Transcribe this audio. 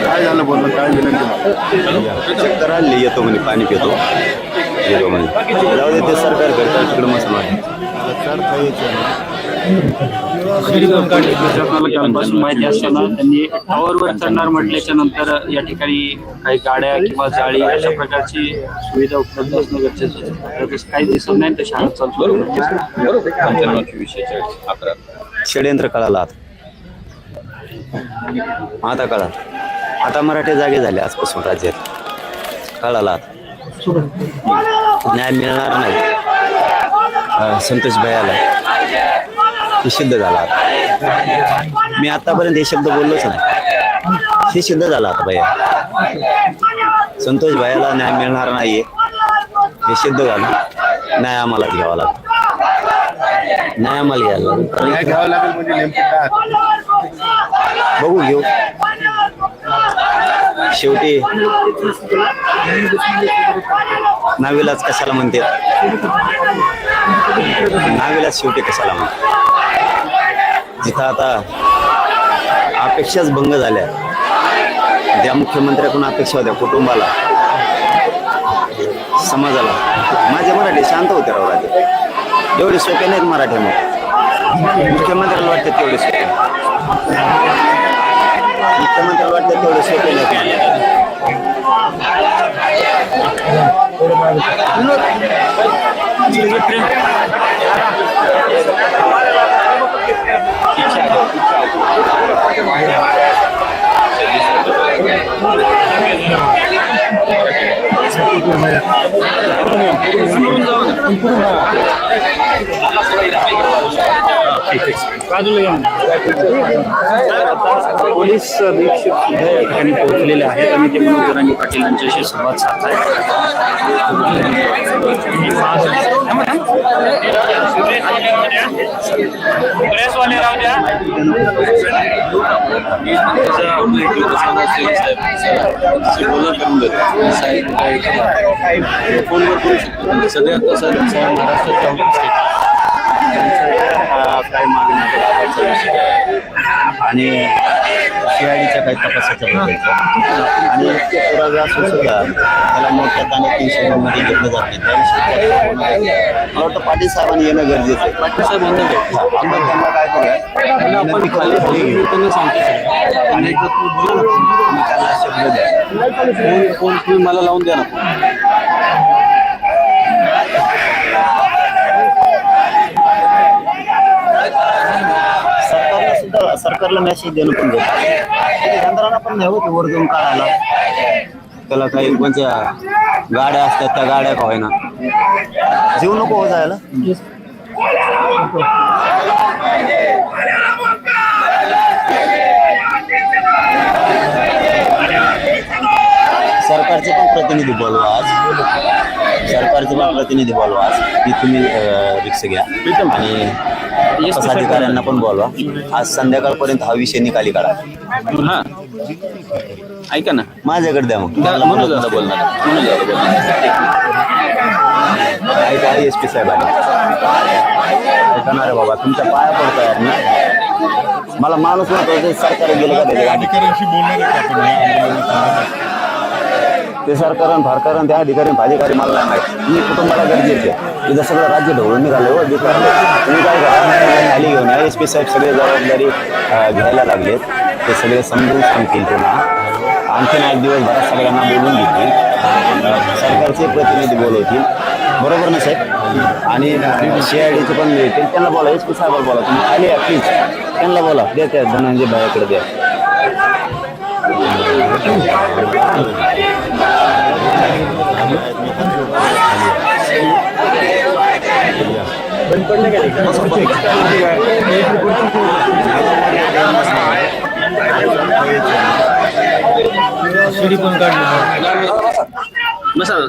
काय झालं बोललं काय विनंती तर हल्ली येतो म्हणे पाणी पितो येतो म्हणे जाऊ दे ते सरकार करतात तिकडे मस्त कालपासून माहिती असताना त्यांनी टावरवर चढणार म्हटल्याच्या नंतर या ठिकाणी काही गाड्या किंवा जाळी अशा प्रकारची सुविधा उपलब्ध असणं गरजेचं होतं. तसं काही दिसत नाही तर शाळा चालू षडयंत्र कळाला आता कळा आता मराठी जागे झाले आजपासून राज्यात कळाला न्याय मिळणार नाही संतोष भैयाला हे सिद्ध झाला आता. मी आतापर्यंत हे शब्द बोललोच नाही हे सिद्ध झाला आता भैया संतोष भैयाला न्याय मिळणार नाहीये हे सिद्ध झालं. न्याय आम्हालाच घ्यावा लागतो न्याय आम्हाला घ्यायला काय घ्यावं लागेल म्हणजे नेमकं काय बघू घेऊ शेवटी नावीलाच कशाला म्हणते नावीलाच शेवटी कशाला म्हणते जिथं आता अपेक्षाच भंग झाल्या ज्या मुख्यमंत्र्याकडून अपेक्षा होत्या कुटुंबाला समाजाला माझे मराठी शांत होते राव राजे एवढे सोपे नाहीत मराठी मग मुख्यमंत्र्याला वाटते तेवढे सोपे मुख्यमंत्र्याला वाटते तेवढे सोपे नाहीत पोलीस अधीक्षक सुद्धा या ठिकाणी पोहोचलेले आहेत आणि ते मनोज जरांगे पाटील यांच्याशी संवाद साधताय. सगळ्यात कसं महाराष्ट्रात काय मागणी आणि सीआयडीच्या काही तपासाच्या आणि पुरावा सुद्धा त्याला मोठ्यात आणि 300 मध्ये घेतलं जाते त्याविषयी मला वाटतं पाटील साहेबांनी येणं गरजेचं आहे. पाटील साहेब आपण त्यांना काय करूया आपण खाली त्यांना सांगतो आणि त्याला शब्द द्या फोन मला लावून द्या ना. सरकारला मेसेज देणं पण गरजेचं यंत्रणा पण नाही होती वर जाऊन काढायला त्याला काही कोणत्या गाड्या असतात त्या गाड्या का होईना जीव नको हो जायला. सरकारचे पण प्रतिनिधी बोलवा आज सरकारचे पण प्रतिनिधी बोलवा आज की तुम्ही रिक्स घ्या आणि अधिकाऱ्यांना पण बोलवा आज संध्याकाळपर्यंत हा विषय निकाली काढा. हा ऐका ना माझ्याकडे द्या मग मनोज बोलणार ऐका SP साहेबांनी ऐकणार आहे बाबा तुमच्या पाया पडतो यार ना मला माणूस म्हणतो सरकार गेलं का त्याच्या अधिकाऱ्यांशी बोलणार आहे का ते सरकार फारकार त्या अधिकारी मला नाही माहिती मी कुटुंबाला गरजेचे इथं सगळं राज्य ढवळून निघाले हो तुम्ही काय करा खाली घेऊन या SP साहेब सगळे जबाबदारी घ्यायला लागलेत ते सगळे समजून सांगतील पुन्हा आणखीन एक दिवस भरात सगळ्यांना बोलून घेतील सरकारचे प्रतिनिधी बोलवतील बरोबर ना साहेब आणि CIDचे पण येतील त्यांना बोला SP साहेबाला बोला तुम्ही खाली या प्लीज त्यांना बोला द्या त्या धनंजय भाईकडे द्या. शिडी पण काढली मसाला